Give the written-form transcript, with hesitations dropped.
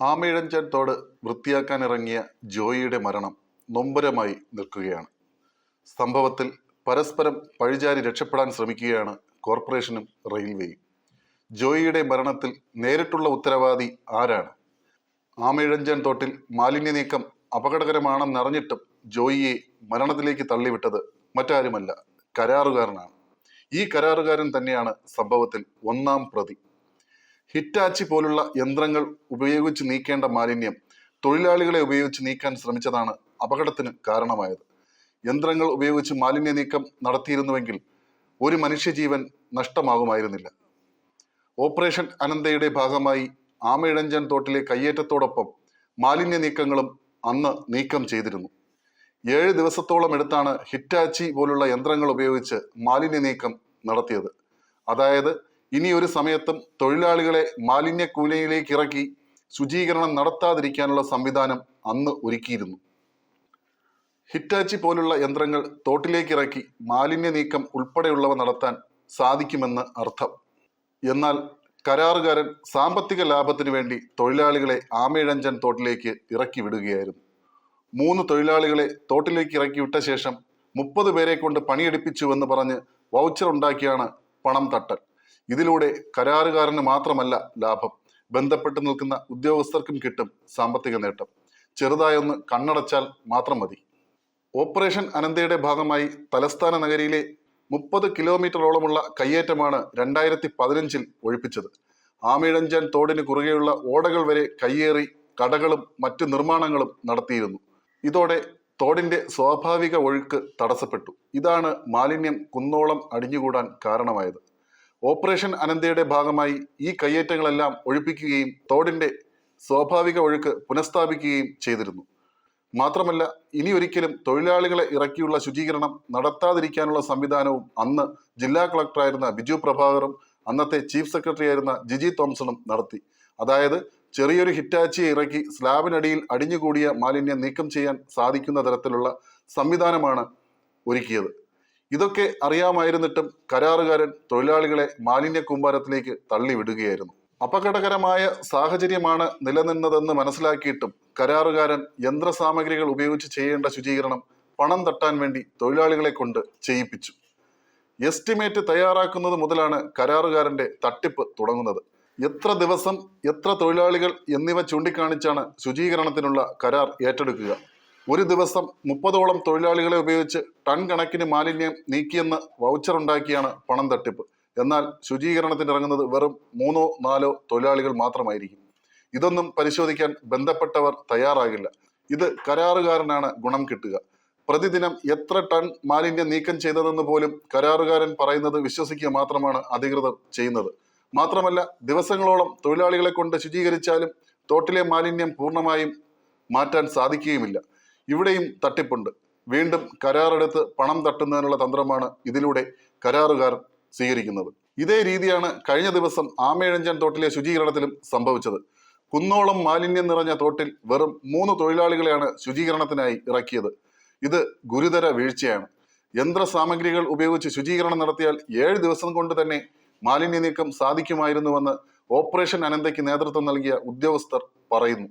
ആമയിഴഞ്ചൻ തോട് വൃത്തിയാക്കാനിറങ്ങിയ ജോയിയുടെ മരണം നൊമ്പരമായി നിൽക്കുകയാണ്. സംഭവത്തിൽ പരസ്പരം പഴിചാരി രക്ഷപ്പെടാൻ ശ്രമിക്കുകയാണ് കോർപ്പറേഷനും റെയിൽവേയും. ജോയിയുടെ മരണത്തിൽ നേരിട്ടുള്ള ഉത്തരവാദി ആരാണ്? ആമയിഴഞ്ചൻ തോട്ടിൽ മാലിന്യ നീക്കം അപകടകരമാണെന്നറിഞ്ഞിട്ടും ജോയിയെ മരണത്തിലേക്ക് തള്ളിവിട്ടത് മറ്റാരുമല്ല, കരാറുകാരനാണ്. ഈ കരാറുകാരൻ തന്നെയാണ് സംഭവത്തിൽ ഒന്നാം പ്രതി. ഹിറ്റാച്ചി പോലുള്ള യന്ത്രങ്ങൾ ഉപയോഗിച്ച് നീക്കേണ്ട മാലിന്യം തൊഴിലാളികളെ ഉപയോഗിച്ച് നീക്കാൻ ശ്രമിച്ചതാണ് അപകടത്തിന് കാരണമായത്. യന്ത്രങ്ങൾ ഉപയോഗിച്ച് മാലിന്യ നീക്കം നടത്തിയിരുന്നുവെങ്കിൽ ഒരു മനുഷ്യജീവൻ നഷ്ടമാകുമായിരുന്നില്ല. ഓപ്പറേഷൻ അനന്തയുടെ ഭാഗമായി ആമയിഴഞ്ചൻ തോട്ടിലെ കയ്യേറ്റത്തോടൊപ്പം മാലിന്യ നീക്കങ്ങളും അന്ന് നീക്കം ചെയ്തിരുന്നു. 7 ദിവസത്തോളം എടുത്താണ് ഹിറ്റാച്ചി പോലുള്ള യന്ത്രങ്ങൾ ഉപയോഗിച്ച് മാലിന്യ നീക്കം നടത്തിയത്. അതായത് ഇനി ഒരു സമയത്തും തൊഴിലാളികളെ മാലിന്യ കൂനയിലേക്ക് ഇറക്കി ശുചീകരണം നടത്താതിരിക്കാനുള്ള സംവിധാനം അന്ന് ഒരുക്കിയിരുന്നു. ഹിറ്റാച്ചി പോലുള്ള യന്ത്രങ്ങൾ തോട്ടിലേക്ക് ഇറക്കി മാലിന്യ നീക്കം ഉൾപ്പെടെയുള്ളവ നടത്താൻ സാധിക്കുമെന്ന് അർത്ഥം. എന്നാൽ കരാറുകാരൻ സാമ്പത്തിക ലാഭത്തിനു വേണ്ടി തൊഴിലാളികളെ ആമയിഴഞ്ചൻ തോട്ടിലേക്ക് ഇറക്കി വിടുകയായിരുന്നു. 3 തൊഴിലാളികളെ തോട്ടിലേക്ക് ഇറക്കി വിട്ട ശേഷം 30 പേരെ കൊണ്ട് പണിയെടുപ്പിച്ചുവെന്ന് പറഞ്ഞ് വൗച്ചർ ഉണ്ടാക്കിയാണ് പണം തട്ടൽ. ഇതിലൂടെ കരാറുകാരന് മാത്രമല്ല ലാഭം, ബന്ധപ്പെട്ട് നിൽക്കുന്ന ഉദ്യോഗസ്ഥർക്കും കിട്ടും സാമ്പത്തിക നേട്ടം. ചെറുതായൊന്ന് കണ്ണടച്ചാൽ മാത്രം മതി. ഓപ്പറേഷൻ അനന്തയുടെ ഭാഗമായി തലസ്ഥാന നഗരിയിലെ 30 കിലോമീറ്ററോളമുള്ള കയ്യേറ്റമാണ് 2015 ഒഴിപ്പിച്ചത്. ആമയിഴഞ്ചൻ തോടിന് കുറുകെയുള്ള ഓടകൾ വരെ കയ്യേറി കടകളും മറ്റു നിർമ്മാണങ്ങളും നടത്തിയിരുന്നു. ഇതോടെ തോടിന്റെ സ്വാഭാവിക ഒഴുക്ക് തടസ്സപ്പെട്ടു. ഇതാണ് മാലിന്യം കുന്നോളം അടിഞ്ഞുകൂടാൻ കാരണമായത്. ഓപ്പറേഷൻ അനന്തയുടെ ഭാഗമായി ഈ കയ്യേറ്റങ്ങളെല്ലാം ഒഴിപ്പിക്കുകയും തോടിന്റെ സ്വാഭാവിക ഒഴുക്ക് പുനഃസ്ഥാപിക്കുകയും ചെയ്തിരുന്നു. മാത്രമല്ല ഇനി ഒരിക്കലും തൊഴിലാളികളെ ഇറക്കിയുള്ള ശുചീകരണം നടത്താതിരിക്കാനുള്ള സംവിധാനവും അന്ന് ജില്ലാ കളക്ടറായിരുന്ന ബിജു പ്രഭാകറും അന്നത്തെ ചീഫ് സെക്രട്ടറി ആയിരുന്ന ജിജി തോംസണും നടത്തി. അതായത് ചെറിയൊരു ഹിറ്റാച്ചിയെ ഇറക്കി സ്ലാബിനടിയിൽ അടിഞ്ഞുകൂടിയ മാലിന്യം നീക്കം ചെയ്യാൻ സാധിക്കുന്ന തരത്തിലുള്ള സംവിധാനമാണ് ഒരുക്കിയത്. ഇതൊക്കെ അറിയാമായിരുന്നിട്ടും കരാറുകാരൻ തൊഴിലാളികളെ മാലിന്യ കൂമ്പാരത്തിലേക്ക് തള്ളിവിടുകയായിരുന്നു. അപകടകരമായ സാഹചര്യമാണ് നിലനിന്നതെന്ന് മനസ്സിലാക്കിയിട്ടും കരാറുകാരൻ യന്ത്രസാമഗ്രികൾ ഉപയോഗിച്ച് ചെയ്യേണ്ട ശുചീകരണം പണം തട്ടാൻ വേണ്ടി തൊഴിലാളികളെ കൊണ്ട് ചെയ്യിപ്പിച്ചു. എസ്റ്റിമേറ്റ് തയ്യാറാക്കുന്നത് മുതലാണ് കരാറുകാരന്റെ തട്ടിപ്പ് തുടങ്ങുന്നത്. എത്ര ദിവസം, എത്ര തൊഴിലാളികൾ എന്നിവ ചൂണ്ടിക്കാണിച്ചാണ് ശുചീകരണത്തിനുള്ള കരാർ ഏറ്റെടുക്കുക. ഒരു ദിവസം 30ഓളം തൊഴിലാളികളെ ഉപയോഗിച്ച് ടൺ കണക്കിന് മാലിന്യം നീക്കിയെന്ന് വൗച്ചർ ഉണ്ടാക്കിയാണ് പണം തട്ടിപ്പ്. എന്നാൽ ശുചീകരണത്തിന് ഇറങ്ങുന്നത് വെറും 3-4 തൊഴിലാളികൾ മാത്രമായിരിക്കും. ഇതൊന്നും പരിശോധിക്കാൻ ബന്ധപ്പെട്ടവർ തയ്യാറാകില്ല. ഇത് കരാറുകാരനാണ് ഗുണം കിട്ടുക. പ്രതിദിനം എത്ര ടൺ മാലിന്യം നീക്കം ചെയ്തതെന്ന് പോലും കരാറുകാരൻ പറയുന്നത് വിശ്വസിക്കുക മാത്രമാണ് അധികൃതർ ചെയ്യുന്നത്. മാത്രമല്ല ദിവസങ്ങളോളം തൊഴിലാളികളെ കൊണ്ട് ശുചീകരിച്ചാലും തോട്ടിലെ മാലിന്യം പൂർണ്ണമായും മാറ്റാൻ സാധിക്കുകയുമില്ല. ഇവിടെയും തട്ടിപ്പുണ്ട്. വീണ്ടും കരാറെടുത്ത് പണം തട്ടുന്നതിനുള്ള തന്ത്രമാണ് ഇതിലൂടെ കരാറുകാർ സ്വീകരിക്കുന്നത്. ഇതേ രീതിയാണ് കഴിഞ്ഞ ദിവസം ആമയിഴഞ്ചൻ തോട്ടിലെ ശുചീകരണത്തിലും സംഭവിച്ചത്. കുന്നോളം മാലിന്യം നിറഞ്ഞ തോട്ടിൽ വെറും 3 തൊഴിലാളികളെയാണ് ശുചീകരണത്തിനായി ഇറക്കിയത്. ഇത് ഗുരുതര വീഴ്ചയാണ്. യന്ത്രസാമഗ്രികൾ ഉപയോഗിച്ച് ശുചീകരണം നടത്തിയാൽ 7 ദിവസം കൊണ്ട് തന്നെ മാലിന്യ നീക്കം സാധിക്കുമായിരുന്നുവെന്ന് ഓപ്പറേഷൻ അനന്തയ്ക്ക് നേതൃത്വം നൽകിയ ഉദ്യോഗസ്ഥർ പറയുന്നു.